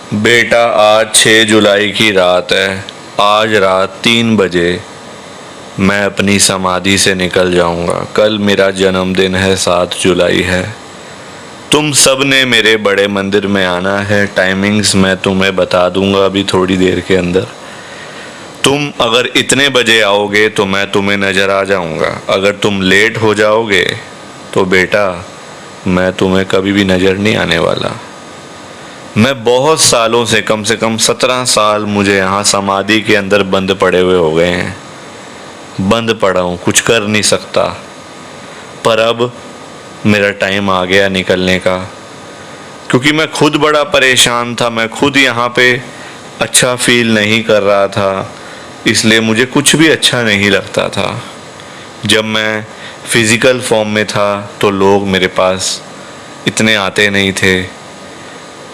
बेटा, आज 6 जुलाई की रात है। आज रात 3 बजे मैं अपनी समाधि से निकल जाऊंगा। कल मेरा जन्मदिन है, 7 जुलाई है। तुम सब ने मेरे बड़े मंदिर में आना है। टाइमिंग्स मैं तुम्हें बता दूंगा अभी थोड़ी देर के अंदर। तुम अगर इतने बजे आओगे तो मैं तुम्हें नज़र आ जाऊंगा। अगर तुम लेट हो जाओगे तो बेटा मैं तुम्हें कभी भी नज़र नहीं आने वाला। मैं बहुत सालों से कम 17 साल मुझे यहाँ समाधि के अंदर बंद पड़े हुए हो गए हैं। बंद पड़ा हूँ, कुछ कर नहीं सकता। पर अब मेरा टाइम आ गया निकलने का, क्योंकि मैं खुद बड़ा परेशान था। मैं खुद यहाँ पे अच्छा फील नहीं कर रहा था, इसलिए मुझे कुछ भी अच्छा नहीं लगता था। जब मैं फिज़िकल फॉर्म में था तो लोग मेरे पास इतने आते नहीं थे।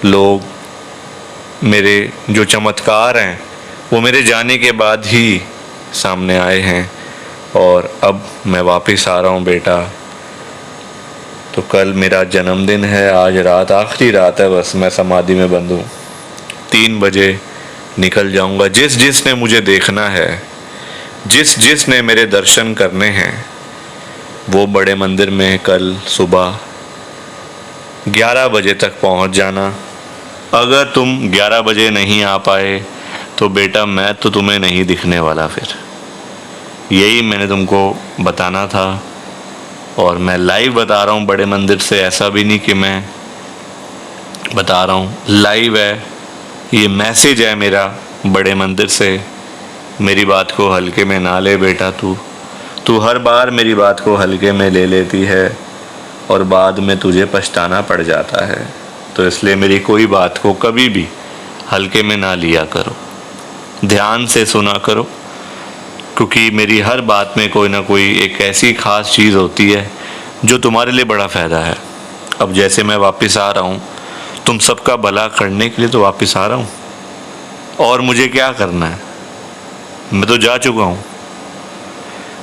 लोग मेरे जो चमत्कार हैं वो मेरे जाने के बाद ही सामने आए हैं। और अब मैं वापस आ रहा हूँ बेटा। तो कल मेरा जन्मदिन है। आज रात आखिरी रात है, बस मैं समाधि में बंद हूँ। 3 बजे निकल जाऊँगा। जिस जिसने मुझे देखना है, जिस जिसने मेरे दर्शन करने हैं, वो बड़े मंदिर में कल सुबह 11 बजे तक पहुँच जाना। अगर तुम 11 बजे नहीं आ पाए तो बेटा मैं तो तुम्हें नहीं दिखने वाला। फिर यही मैंने तुमको बताना था, और मैं लाइव बता रहा हूँ बड़े मंदिर से। ऐसा भी नहीं कि मैं बता रहा हूँ, लाइव है। ये मैसेज है मेरा बड़े मंदिर से। मेरी बात को हल्के में ना ले बेटा। तू हर बार मेरी बात को हल्के में ले लेती है और बाद में तुझे पछताना पड़ जाता है। तो इसलिए मेरी कोई बात को कभी भी हल्के में ना लिया करो, ध्यान से सुना करो, क्योंकि मेरी हर बात में कोई ना कोई एक ऐसी ख़ास चीज़ होती है जो तुम्हारे लिए बड़ा फ़ायदा है। अब जैसे मैं वापस आ रहा हूँ, तुम सबका भला करने के लिए तो वापस आ रहा हूँ। और मुझे क्या करना है? मैं तो जा चुका हूँ।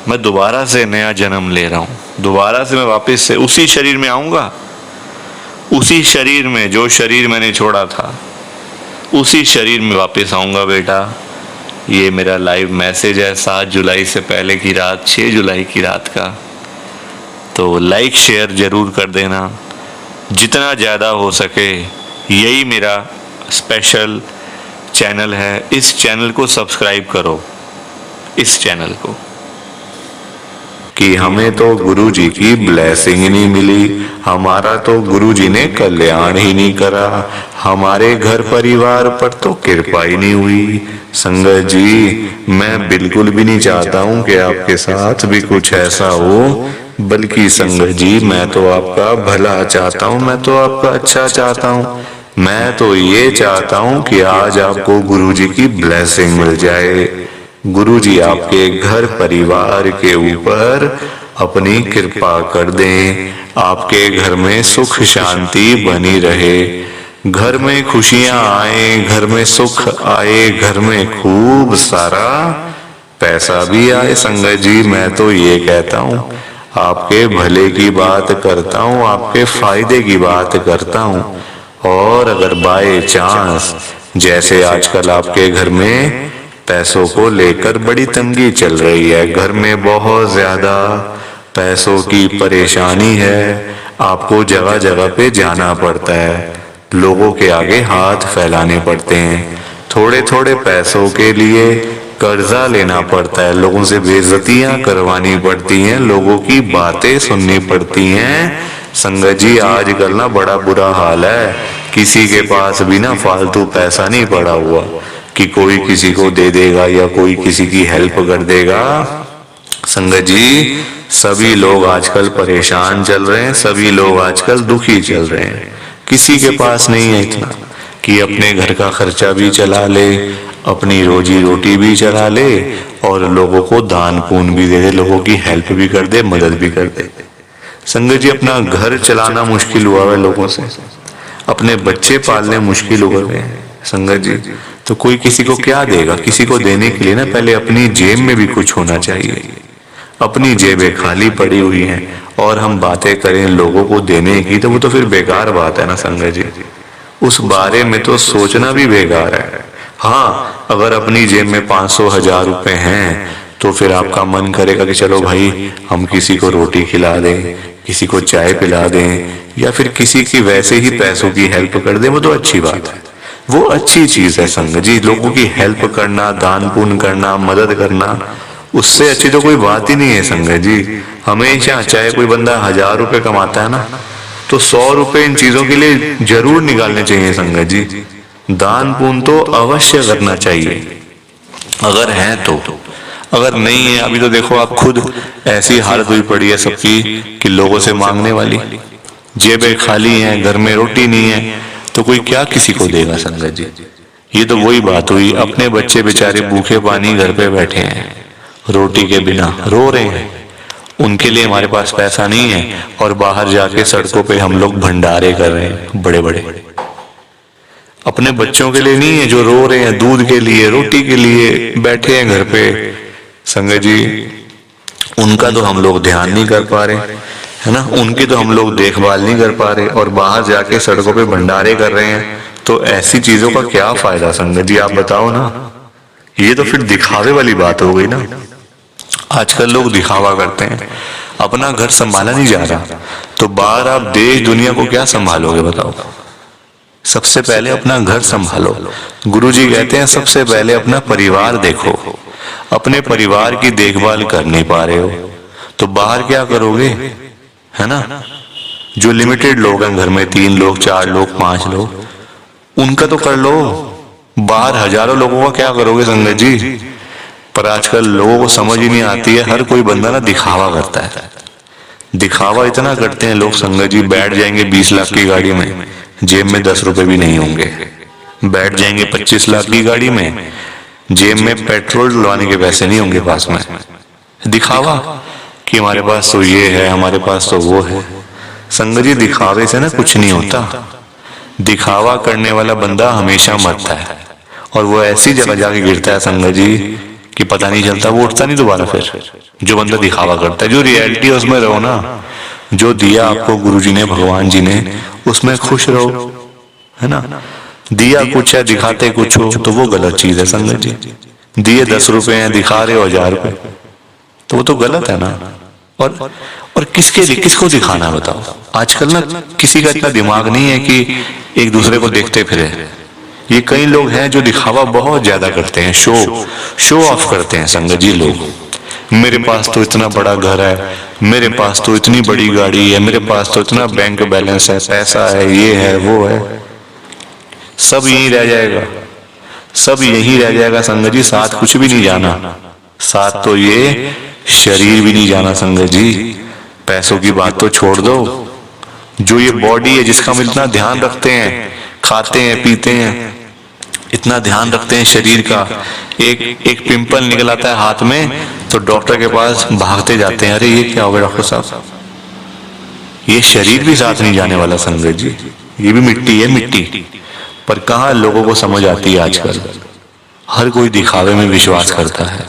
मैं दोबारा से नया जन्म ले रहा हूँ। दोबारा से मैं वापस से उसी शरीर में आऊँगा। उसी शरीर में, जो शरीर मैंने छोड़ा था, उसी शरीर में वापस आऊँगा बेटा। ये मेरा लाइव मैसेज है 7 जुलाई से पहले की रात, 6 जुलाई की रात का। तो लाइक शेयर ज़रूर कर देना जितना ज़्यादा हो सके। यही मेरा स्पेशल चैनल है। इस चैनल को सब्सक्राइब करो, इस चैनल को। कि हमें तो गुरुजी की ब्लेसिंग नहीं मिली, हमारा तो गुरुजी ने कल्याण ही नहीं करा, हमारे घर परिवार पर तो कृपा ही नहीं हुई। संगत जी, मैं बिल्कुल भी नहीं चाहता हूँ कि आपके साथ भी कुछ ऐसा हो, बल्कि संगत जी मैं तो आपका भला चाहता हूँ, मैं तो आपका अच्छा चाहता हूँ। मैं तो ये चाहता हूँ कि आज आपको गुरुजी की ब्लेसिंग मिल जाए। गुरुजी आपके घर परिवार के ऊपर अपनी कृपा कर दें, आपके घर में सुख शांति बनी रहे, घर में खुशियां आए, घर में सुख आए, घर में खूब सारा पैसा भी आए। संगत जी, मैं तो ये कहता हूँ, आपके भले की बात करता हूँ, आपके फायदे की बात करता हूँ। और अगर बाय चांस जैसे आजकल आपके घर में पैसों को लेकर बड़ी तंगी चल रही है, घर में बहुत ज्यादा पैसों की परेशानी है, आपको जगह जगह पे जाना पड़ता है, लोगों के आगे हाथ फैलाने पड़ते हैं, थोड़े थोड़े पैसों के लिए कर्जा लेना पड़ता है, लोगों से बेइज्जतियां करवानी पड़ती हैं, लोगों की बातें सुननी पड़ती हैं। संगत जी, आजकल ना बड़ा बुरा हाल है। किसी के पास भी ना फालतू पैसा नहीं पड़ा हुआ कि कोई किसी को दे देगा या कोई किसी की हेल्प कर देगा। संगत जी, सभी लोग आजकल परेशान चल रहे हैं, सभी लोग आजकल दुखी चल रहे हैं। किसी के पास नहीं है इतना कि अपने घर का खर्चा भी चला ले, अपनी रोजी रोटी भी चला ले, और लोगों को दान पुण्य भी दे दे, लोगों की हेल्प भी कर दे, मदद भी कर दे। संगत जी, अपना घर चलाना मुश्किल हुआ है लोगों से, अपने बच्चे पालने मुश्किल हो गए हैं। संगत जी, तो कोई किसी को क्या देगा? किसी को देने के लिए ना पहले अपनी जेब में भी कुछ होना चाहिए। अपनी जेबें खाली पड़ी हुई हैं और हम बातें करें लोगों को देने की, तो वो तो फिर बेकार बात है ना संगत जी। उस बारे में तो सोचना भी बेकार है। हाँ, अगर अपनी जेब में 500-1000 रुपए हैं तो फिर आपका मन करेगा कि चलो भाई हम किसी को रोटी खिला दें, किसी को चाय पिला दें, या फिर किसी की वैसे ही पैसों की हेल्प कर दें, वो तो अच्छी बात है, वो अच्छी चीज है संगत जी। लोगों की हेल्प करना, दान पुण्य करना, मदद करना, उससे अच्छी तो कोई बात ही नहीं है संगत जी। हमेशा चाहे कोई बंदा 1000 रुपए कमाता है ना, तो 100 रुपए इन चीजों के लिए जरूर निकालने चाहिए संगत जी। दान पुण्य तो अवश्य करना चाहिए अगर है तो। अगर नहीं है, अभी तो देखो आप खुद ऐसी हालत हुई पड़ी है सबकी कि लोगों से मांगने वाली, जेबें खाली हैं, घर में रोटी नहीं है, तो कोई क्या किसी को देगा संगत जी। ये तो वही बात हुई, अपने बच्चे बेचारे भूखे पानी घर पे बैठे हैं, रोटी के बिना रो रहे हैं, उनके लिए हमारे पास पैसा नहीं है, और बाहर जाके सड़कों पे हम लोग भंडारे कर रहे हैं बड़े बड़े। अपने बच्चों के लिए नहीं है जो रो रहे हैं, दूध के लिए, रोटी के लिए बैठे हैं घर पे संगत जी, उनका तो हम लोग ध्यान नहीं कर पा रहे, है ना, उनकी तो हम लोग देखभाल नहीं कर पा रहे, और बाहर जाके सड़कों पे भंडारे कर रहे हैं। तो ऐसी चीजों का क्या फायदा संगत जी, आप बताओ ना। ये तो फिर दिखावे वाली बात हो गई ना। आजकल लोग दिखावा करते हैं, अपना घर संभाला नहीं जा रहा, तो बाहर आप देश दुनिया को क्या संभालोगे बताओ। सबसे पहले अपना घर संभालो। गुरुजी कहते हैं सबसे पहले अपना परिवार देखो। अपने परिवार की देखभाल कर नहीं पा रहे हो तो बाहर क्या करोगे, है ना। जो लिमिटेड लोग हैं घर में, 3 लोग, 4 लोग, 5 लोग, उनका तो कर लो। बाहर हजारों लोगों का क्या करोगे संगत जी। पर आजकल लोगों को समझ ही नहीं आती है, हर कोई बंदा ना दिखावा करता है। दिखावा इतना करते हैं लोग संगत जी, बैठ जाएंगे 20 लाख की गाड़ी में, जेब में 10 रुपए भी नहीं होंगे। बैठ जाएंगे 25 लाख की गाड़ी में, जेब में पेट्रोल डलवाने के पैसे नहीं होंगे पास में। दिखावा कि हमारे पास तो ये है, हमारे पास तो वो है। संगत जी दिखावे से ना कुछ नहीं होता। दिखावा करने वाला बंदा हमेशा मरता है, और वो ऐसी जगह जाके गिरता है संगत जी कि पता नहीं चलता, वो उठता नहीं दोबारा फिर। जो बंदा दिखावा करता है, जो रियलिटी है उसमें रहो ना। जो दिया आपको गुरुजी ने, भगवान जी ने, उसमें खुश रहो, है ना। दिया कुछ है, दिखाते कुछ हो, तो वो गलत चीज है संगत जी। दिए 10 रुपए हैं, दिखा रहे हो 1000 रुपए, तो वो तो गलत है ना। और किसके लिए, किसको दिखाना बताओ। आजकल ना किसी का इतना दिमाग नहीं है कि एक दूसरे को देखते फिरे। ये कई लोग हैं जो दिखावा बहुत ज्यादा करते हैं, शो ऑफ करते हैं संगत जी लोग। मेरे पास तो इतना बड़ा घर है, मेरे पास तो इतनी बड़ी गाड़ी है, मेरे पास तो इतना बैंक बैलेंस है, पैसा है, ये है वो है। सब यही रह जाएगा, सब यही रह जाएगा संगत जी। साथ कुछ भी नहीं जाना, साथ तो ये शरीर भी नहीं जाना संगत जी। पैसों की बात तो छोड़ दो, जो ये बॉडी है जिसका हम इतना ध्यान रखते हैं, खाते हैं पीते हैं, इतना ध्यान रखते हैं शरीर का, एक पिंपल निकल आता है हाथ में तो डॉक्टर के पास भागते जाते हैं, अरे ये क्या हो गया डॉक्टर साहब। ये शरीर भी साथ नहीं जाने वाला संगत जी, ये भी मिट्टी है, मिट्टी। पर कहाँ लोगों को समझ आती है आजकल। हर कोई दिखावे में विश्वास करता है,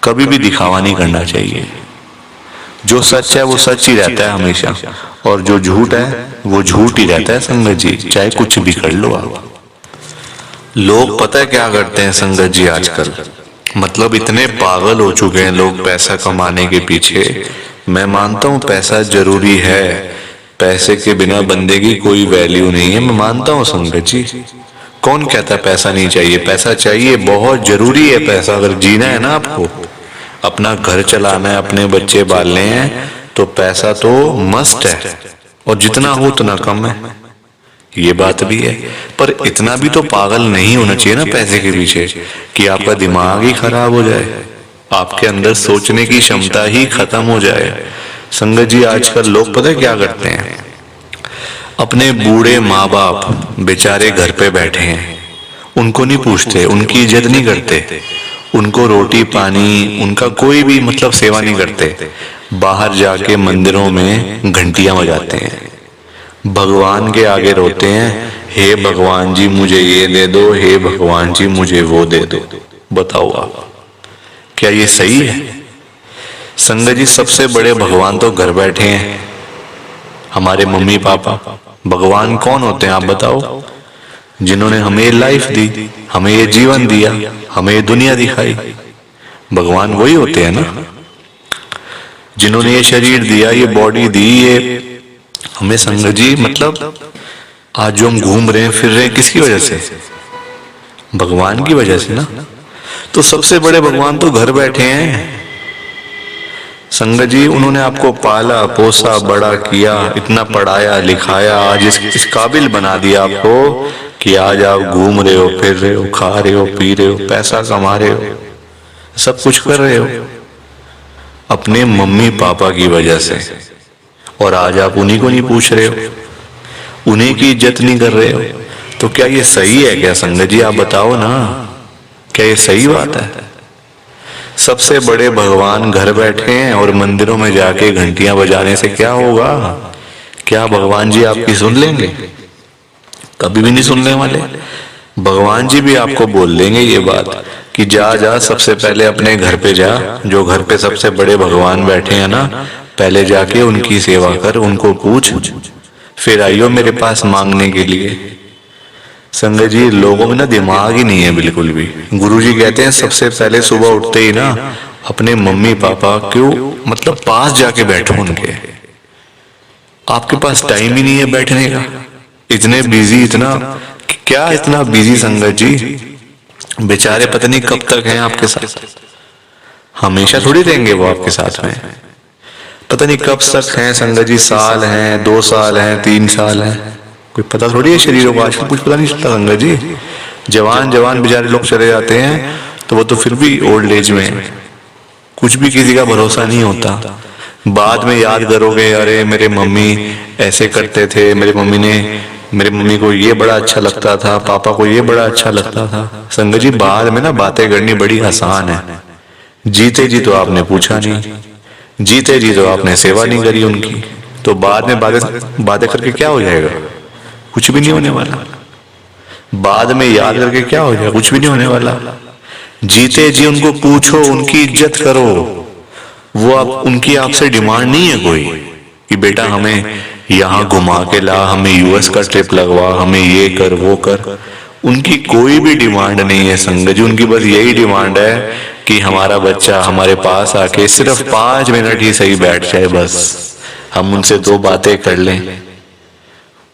कभी भी दिखावा नहीं करना चाहिए। जो सच है वो सच ही रहता है हमेशा, और जो झूठ है वो झूठ ही रहता है संगत जी, चाहे कुछ भी कर लो आप। लोग पता है क्या करते हैं संगत जी आजकल, मतलब इतने पागल हो चुके हैं लोग पैसा कमाने के पीछे। मैं मानता हूँ पैसा जरूरी है, पैसे के बिना बंदे की कोई वैल्यू नहीं है, मैं मानता हूँ संगत जी। कौन कहता है पैसा नहीं चाहिए, पैसा चाहिए, बहुत जरूरी है पैसा। अगर जीना है ना आपको, अपना घर चलाना है, अपने बच्चे पालने हैं, तो पैसा तो मस्ट है, और जितना हो उतना कम है, ये बात भी है। पर इतना भी तो पागल नहीं होना चाहिए ना पैसे के पीछे कि आपका दिमाग ही खराब हो जाए, आपके अंदर सोचने की क्षमता ही खत्म हो जाए। संगत जी आजकल लोग पता है क्या करते हैं, अपने बूढ़े माँ बाप बेचारे घर पे बैठे हैं, उनको नहीं पूछते, उनकी इज्जत नहीं करते, उनको रोटी पानी, उनका कोई भी मतलब सेवा नहीं करते। बाहर जाके मंदिरों में घंटियां बजाते हैं, भगवान के आगे रोते हैं, हे भगवान जी मुझे ये दे दो, हे भगवान जी मुझे वो दे दो। बताओ आप, क्या ये सही है? संगत जी सबसे बड़े भगवान तो घर बैठे हैं, हमारे मम्मी पापा। भगवान कौन होते हैं आप बताओ? जिन्होंने हमें ये लाइफ दी, हमें ये जीवन दिया, हमें ये दुनिया दिखाई। भगवान वही होते हैं ना, जिन्होंने ये शरीर दिया, ये बॉडी दी, ये हमें। संगत जी मतलब आज जो हम घूम रहे हैं फिर रहे हैं किसकी वजह से? भगवान की वजह से ना। तो सबसे बड़े भगवान तो घर बैठे हैं। संगत जी उन्होंने आपको पाला पोसा बड़ा किया, इतना पढ़ाया लिखाया, आज इस काबिल बना दिया आपको कि आज आप घूम रहे हो, फिर रहे हो, खा रहे हो, पी रहे हो, पैसा कमा रहे हो, सब कुछ कर रहे हो अपने मम्मी पापा की वजह से। और आज आप उन्हीं को नहीं पूछ रहे हो, उन्हीं की इज्जत नहीं कर रहे हो। तो क्या ये सही है क्या संगत जी? आप बताओ ना, क्या ये सही बात है? सबसे बड़े भगवान घर बैठे हैं और मंदिरों में जाके घंटियां बजाने से क्या होगा? क्या भगवान जी आपकी सुन लेंगे? कभी भी नहीं सुनने वाले। भगवान जी भी आपको बोल देंगे ये बात कि जा जा सबसे पहले अपने घर पे जा, जो घर पे सबसे बड़े भगवान बैठे हैं ना, पहले जाके उनकी सेवा कर, उनको पूछ, फिर आइयो मेरे पास मांगने के लिए। संगत जी लोगों में ना दिमाग ही नहीं है बिल्कुल भी। गुरुजी कहते हैं सबसे पहले सुबह उठते ही ना अपने मम्मी पापा क्यों मतलब पास जाके बैठो उनके। आपके पास टाइम ही नहीं है बैठने का, इतने बिजी, इतना क्या इतना बिजी संगत जी। बेचारे पता नहीं कब तक हैं आपके साथ, हमेशा थोड़ी रहेंगे वो आपके साथ में। पता नहीं कब तक हैं संगत जी, साल हैं, 2 साल हैं, 3 साल हैं, कोई पता थोड़ी है शरीरों को। आजकल कुछ पता नहीं चलता संगत जी। जवान जवान बेचारे लोग चले जाते हैं तो वो तो फिर भी ओल्ड एज में, कुछ भी किसी का भरोसा नहीं होता। बाद में याद करोगे अरे मेरे मम्मी ऐसे करते थे, मेरे मम्मी को ये बड़ा अच्छा लगता था, पापा को ये बड़ा अच्छा लगता था। संगत जी बाद में ना बातें करनी बड़ी आसान है, जीते जी तो आपने पूछा नहीं, जीते जी तो आपने सेवा नहीं करी उनकी, तो बाद में बातें करके क्या हो जाएगा? कुछ भी नहीं होने वाला। बाद में याद करके क्या हो जाएगा? कुछ भी नहीं होने वाला। जीते जी उनको पूछो, उनकी इज्जत करो। वो आप उनकी आपसे डिमांड नहीं है कोई कि बेटा हमें यहाँ घुमा के ला, हमें यूएस का ट्रिप लगवा, हमें ये कर वो कर। उनकी कोई भी डिमांड नहीं है संगत जी। उनकी बस यही डिमांड है कि हमारा बच्चा हमारे पास आके सिर्फ 5 मिनट ही सही बैठ जाए, बस हम उनसे 2 बातें कर लें।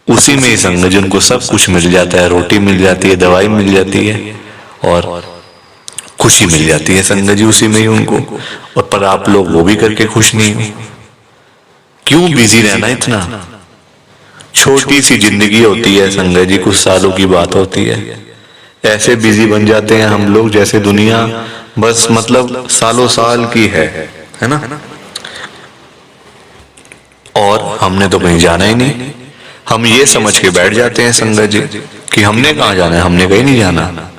उसी में ही संगत जी उनको सब कुछ मिल जाता है, रोटी मिल जाती है, दवाई मिल जाती है और खुशी मिल जाती है संगत जी उसी में ही उनको। और पर आप लोग वो भी करके खुश नहीं हो। क्यों बिजी रहना इतना? छोटी सी जिंदगी होती है संगत जी, कुछ सालों की बात होती है। ऐसे बिजी बन जाते हैं हम लोग जैसे दुनिया बस मतलब सालों साल की है ना। और हमने तो कहीं जाना ही नहीं। हम ये समझ के बैठ जाते हैं संगत जी कि हमने कहाँ जाना है, हमने कहीं नहीं जाना।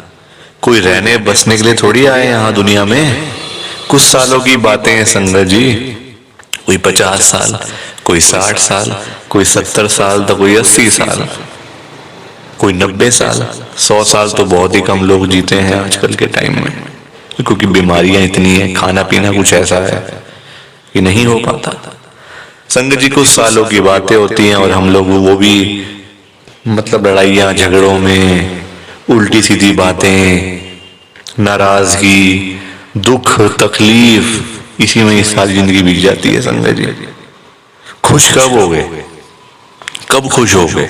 कोई रहने बसने के लिए थोड़ी आए यहाँ दुनिया में। कुछ सालों की बातें हैं संगत जी, कोई 50 साल, कोई 60 साल, कोई 70 साल, तो कोई 80 साल, कोई 90 साल। 100 साल तो बहुत ही कम लोग जीते हैं आजकल के टाइम में, क्योंकि बीमारियां इतनी है, खाना पीना कुछ ऐसा है कि नहीं हो पाता। संगत जी कुछ सालों की बातें होती हैं और हम लोग वो भी मतलब लड़ाइयाँ झगड़ों में, उल्टी सीधी बातें, नाराजगी, दुख तकलीफ, इसी में सारी जिंदगी बीत जाती है संगत जी। खुश कब होगे? कब खुश होगे?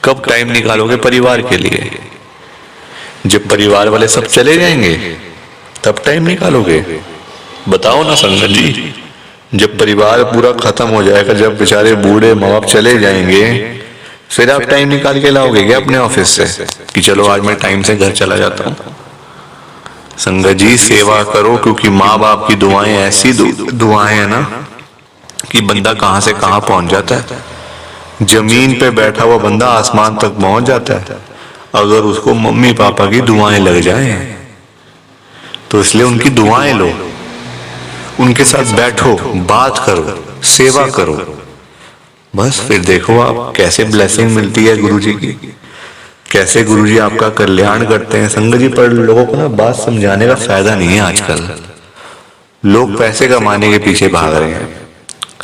कब टाइम निकालोगे परिवार के लिए? जब परिवार वाले सब चले जाएंगे तब टाइम निकालोगे? बताओ ना संगत जी। जब परिवार पूरा खत्म हो जाएगा, जब बेचारे बूढ़े माँ बाप चले जाएंगे, फिर आप टाइम निकाल के लाओगे क्या अपने ऑफिस से कि चलो आज मैं टाइम से घर चला जाता हूँ? संगत जी सेवा करो, क्योंकि माँ बाप की दुआएं ऐसी दुआएं है ना कि बंदा कहाँ से कहाँ पहुंच जाता है। जमीन पे बैठा हुआ बंदा आसमान तक पहुंच जाता है अगर उसको मम्मी पापा की दुआएं लग जाएं। तो इसलिए उनकी दुआएं लो, उनके साथ बैठो, बात करो, सेवा करो, बस फिर देखो आप कैसे ब्लेसिंग मिलती है गुरुजी की, कैसे गुरुजी आपका कल्याण करते हैं। संगत जी पर लोगों को ना बात समझाने का फायदा नहीं है। आजकल लोग पैसे कमाने के पीछे भाग रहे हैं।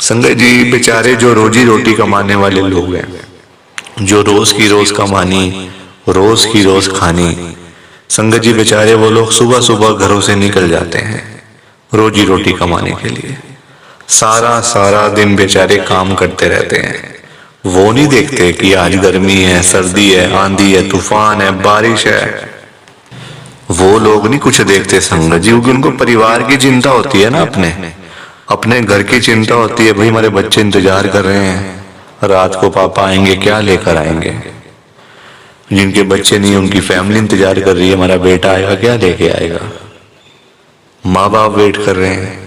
संगत जी बेचारे जो रोजी रोटी कमाने वाले लोग हैं, जो रोज की रोज कमानी रोज की रोज खानी। संगत जी बेचारे वो लोग सुबह सुबह घरों से निकल जाते हैं रोजी रोटी कमाने के लिए। सारा सारा दिन बेचारे काम करते रहते हैं। वो नहीं देखते कि आज गर्मी है, सर्दी है, आंधी है, तूफान है, बारिश है। वो लोग नहीं कुछ देखते संगत जी, क्योंकि उनको परिवार की चिंता होती है ना, अपने घर की चिंता होती है। भाई हमारे बच्चे इंतजार कर रहे हैं, रात को पापा आएंगे, क्या लेकर आएंगे। जिनके बच्चे नहीं, उनकी फैमिली इंतजार कर रही है, हमारा बेटा आएगा, क्या लेके आएगा। माँ बाप वेट कर रहे हैं।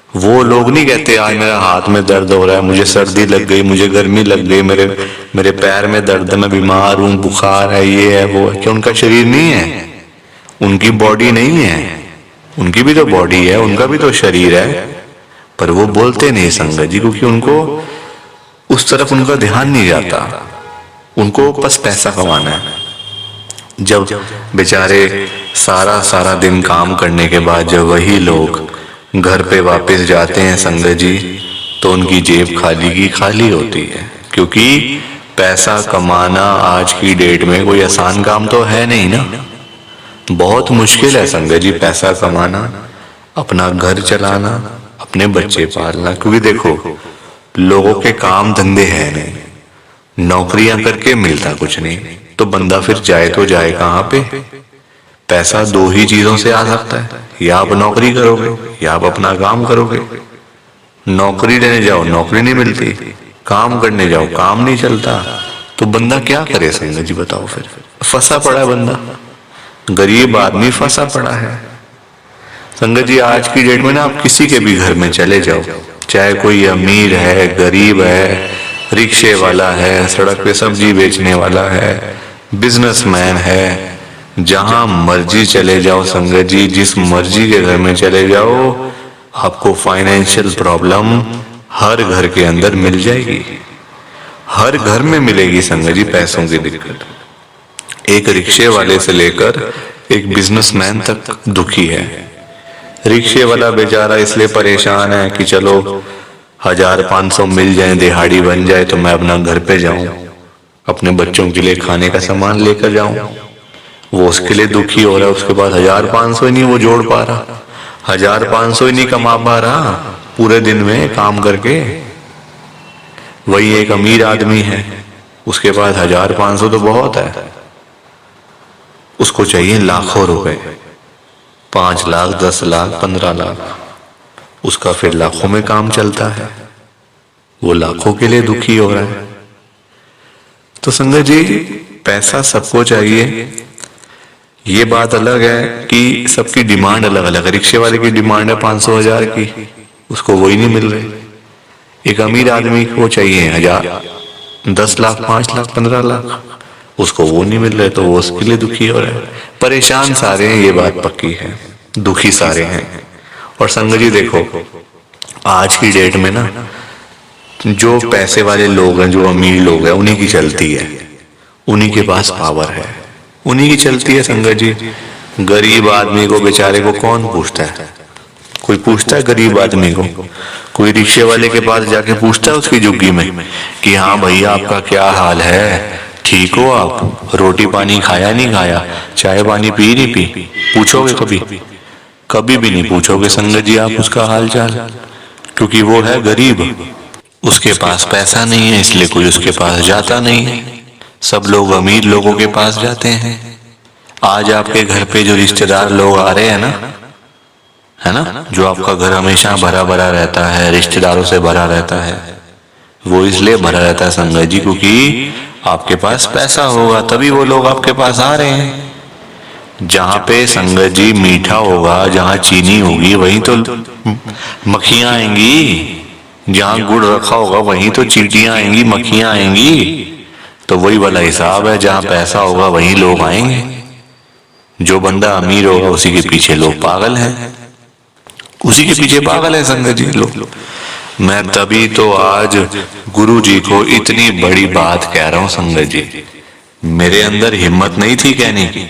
वो लोग नहीं कहते आज मेरा हाथ में दर्द हो रहा है, मुझे सर्दी लग गई, मुझे गर्मी लग गई, मेरे पैर में दर्द है, मैं बीमार हूँ, बुखार है, ये है वो है। क्या उनका शरीर नहीं है? उनकी बॉडी नहीं है? उनकी भी तो बॉडी है, उनका भी तो शरीर है, पर वो बोलते नहीं संगत जी, क्योंकि उनको उस तरफ उनका ध्यान नहीं जाता। उनको बस पैसा कमाना है। जब बेचारे सारा सारा दिन काम करने के बाद जब वही लोग घर पे वापस जाते हैं संगत जी, तो उनकी जेब खाली की खाली होती है। क्योंकि पैसा कमाना आज की डेट में कोई आसान काम तो है नहीं ना, बहुत मुश्किल है संगत जी पैसा कमाना, अपना घर चलाना, अपने बच्चे पालना। क्योंकि देखो लोगों के काम धंधे हैं नहीं, नौकरियां करके मिलता कुछ नहीं, तो बंदा फिर जाए तो जाए कहाँ पे। पैसा दो ही चीजों से आ सकता है, या आप नौकरी करोगे या आप अपना काम करोगे। नौकरी लेने जाओ नौकरी नहीं मिलती, काम करने जाओ काम नहीं चलता, तो बंदा क्या करे संगत जी बताओ। फिर फंसा पड़ा है बंदा, गरीब आदमी फंसा पड़ा है संगत जी। आज की डेट में ना आप किसी के भी घर में चले जाओ, चाहे कोई अमीर है, गरीब है, रिक्शे वाला है, सड़क पे सब्जी बेचने वाला है, बिजनेसमैन है, जहां मर्जी चले जाओ संगत जी, जिस मर्जी के घर में चले जाओ, आपको फाइनेंशियल प्रॉब्लम हर घर के अंदर मिल जाएगी। हर घर में मिलेगी संगत जी पैसों की दिक्कत। एक रिक्शे वाले से लेकर एक बिजनेसमैन तक दुखी है। रिक्शे वाला बेचारा इसलिए परेशान है कि चलो 1500 मिल जाए, दिहाड़ी बन जाए, तो मैं अपना घर पे जाऊं, अपने बच्चों के लिए खाने का सामान लेकर जाऊं। वो उसके लिए दुखी हो रहा है। उसके बाद 1500 ही नहीं वो जोड़ पा रहा, 1500 ही नहीं कमा पा रहा पूरे दिन में काम करके। वही एक अमीर आदमी है, उसके पास 1500 तो बहुत है, उसको चाहिए लाखों रुपए, 5 लाख, 10 लाख, 15 लाख, उसका फिर लाखों में काम चलता है, वो लाखों के लिए दुखी हो रहा है। तो संगत जी पैसा सबको चाहिए, ये बात अलग है कि सबकी डिमांड अलग अलग है। रिक्शे वाले की डिमांड है 500,000 की, उसको वही नहीं मिल रही। एक अमीर आदमी को चाहिए 1000, 10 लाख, 5 लाख, 15 लाख, उसको वो नहीं मिल रहे, तो वो उसके लिए दुखी हो रहा है। परेशान सारे हैं, ये बात पक्की है, दुखी सारे हैं। और संगत जी देखो आज की डेट में ना जो पैसे वाले लोग हैं, जो अमीर लोग हैं, उन्हीं की चलती है, उन्हीं के पास पावर है, उन्हीं की चलती है संगत जी। गरीब आदमी को बेचारे को कौन पूछता है? कोई पूछता है गरीब आदमी को? कोई रिक्शे वाले के पास जाके पूछता है उसकी झुग्गी में कि हाँ भैया आपका क्या हाल है, ठीक हो आप, रोटी पानी खाया नहीं खाया, चाय पानी पी नहीं पी? पूछोगे कभी? कभी भी नहीं पूछोगे संगत जी आप उसका हाल चाल, क्योंकि वो है गरीब, उसके पास पैसा नहीं है, इसलिए कोई उसके पास जाता नहीं है। सब लोग अमीर लोगों के पास जाते हैं। आज आपके घर पे जो रिश्तेदार लोग आ रहे हैं ना, है ना, जो आपका घर हमेशा भरा भरा रहता है, रिश्तेदारों से भरा रहता है, वो इसलिए भरा रहता है संगत जी क्योंकि आपके पास पैसा होगा, तभी वो लोग आपके पास आ रहे हैं। जहां पे संगत जी मीठा होगा, जहां चीनी होगी, वहीं तो मक्खियां आएंगी। जहां गुड़ रखा होगा वहीं तो चींटियां आएंगी, मक्खियां आएंगी। तो वही वाला हिसाब है, जहां पैसा होगा वहीं लोग आएंगे। जो बंदा अमीर होगा उसी के पीछे लोग पागल हैं, उसी के पीछे पागल है संगत जी लोग। मैं तभी तो आज गुरु जी को इतनी बड़ी बात कह रहा हूं संगत जी। मेरे अंदर हिम्मत नहीं थी कहने की,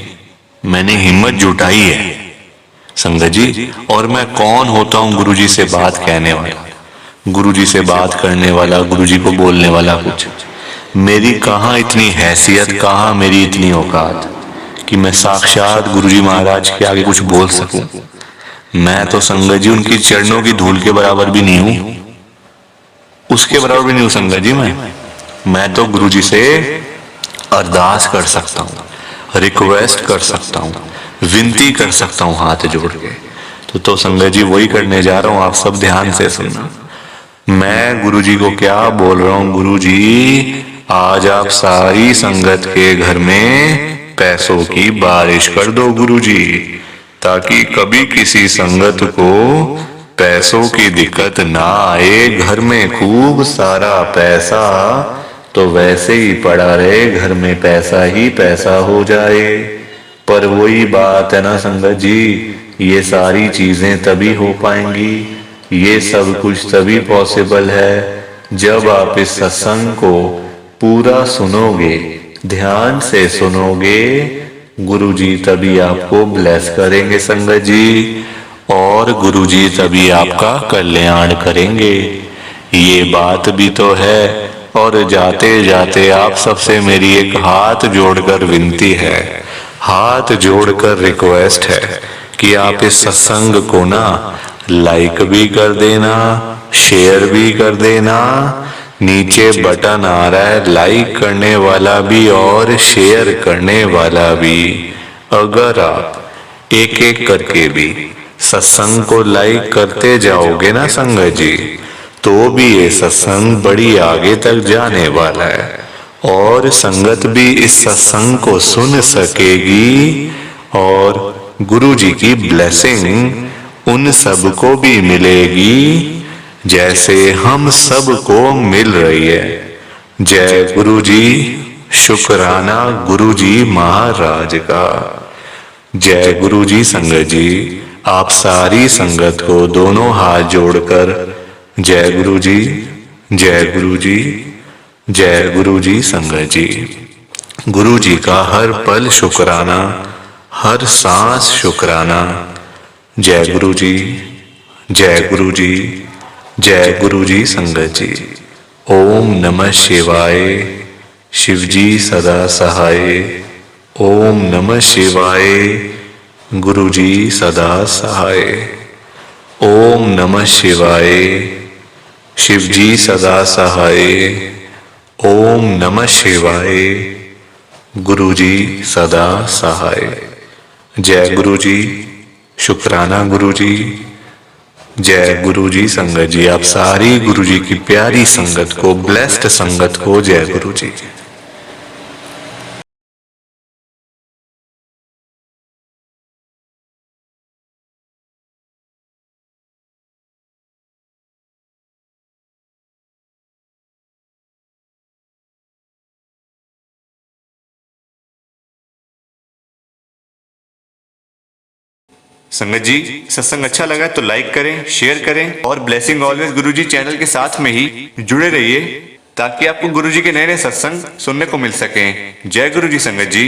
मैंने हिम्मत जुटाई है संगत जी। और मैं कौन होता हूं गुरु जी से बात कहने वाला, गुरु जी से बात करने वाला, गुरु जी को बोलने वाला कुछ। मेरी कहाँ इतनी हैसियत, कहाँ मेरी इतनी औकात कि मैं साक्षात गुरुजी महाराज के आगे कुछ बोल सकूं। मैं तो संगत जी उनकी चरणों की धूल के बराबर भी नहीं हूं, उसके बराबर भी नहीं हूं संगत जी। मैं तो गुरुजी से अरदास कर सकता हूँ, रिक्वेस्ट कर सकता हूँ, विनती कर सकता हूँ हाथ जोड़ के। तो संगत जी वही करने जा रहा हूँ, आप सब ध्यान से सुनना। मैं गुरुजी को क्या बोल रहा हूँ, गुरुजी आज आप सारी संगत के घर में पैसों की बारिश कर दो गुरुजी, ताकि कभी किसी संगत को पैसों की दिक्कत ना आए। घर में खूब सारा पैसा तो वैसे ही पड़ा रहे, घर में पैसा ही पैसा हो जाए। पर वही बात है ना संगत जी, ये सारी चीजें तभी हो पाएंगी, ये सब कुछ तभी पॉसिबल है जब आप इस सत्संग को पूरा सुनोगे, ध्यान से सुनोगे। गुरुजी तभी आपको ब्लेस करेंगे संगत जी, और गुरुजी तभी आपका कल्याण करेंगे। ये बात भी तो है। और जाते जाते आप सबसे मेरी एक हाथ जोड़कर विनती है, हाथ जोड़कर रिक्वेस्ट है कि आप इस सत्संग को ना लाइक भी कर देना, शेयर भी कर देना। नीचे बटन आ रहा है लाइक करने वाला भी और शेयर करने वाला भी। अगर आप एक एक करके भी सत्संग को लाइक करते जाओगे ना संगत जी, तो भी ये सत्संग बड़ी आगे तक जाने वाला है, और संगत भी इस सत्संग को सुन सकेगी, और गुरुजी की ब्लेसिंग उन सबको भी मिलेगी जैसे हम सबको मिल रही है। जय गुरुजी, शुक्राना गुरुजी महाराज का। जय गुरुजी संगत जी। आप सारी संगत को दोनों हाथ जोड़कर जय गुरुजी, जय गुरुजी, जय गुरुजी संगत जी। गुरुजी का हर पल शुक्राना, हर सांस शुक्राना। जय गुरुजी, जय गुरुजी, जय गुरुजी संगत जी। ओम नमः शिवाय। शिवजी सदा सहाय। ओम नमः शिवाय। गुरुजी सदा सहाय। ओम नमः शिवाय। शिवजी सदा सहाय। ओम नमः शिवाय। गुरुजी सदा सहाय। जय गुरुजी, शुक्राना गुरुजी। जय गुरुजी संगत जी। आप सारी गुरुजी की प्यारी संगत को, ब्लेस्ड संगत को जय गुरुजी। संगत जी, सत्संग अच्छा लगा तो लाइक करें, शेयर करें, और ब्लेसिंग ऑलवेज गुरुजी चैनल के साथ में ही जुड़े रहिए, ताकि आपको गुरुजी के नए नए सत्संग सुनने को मिल सकें। जय गुरुजी संगत जी।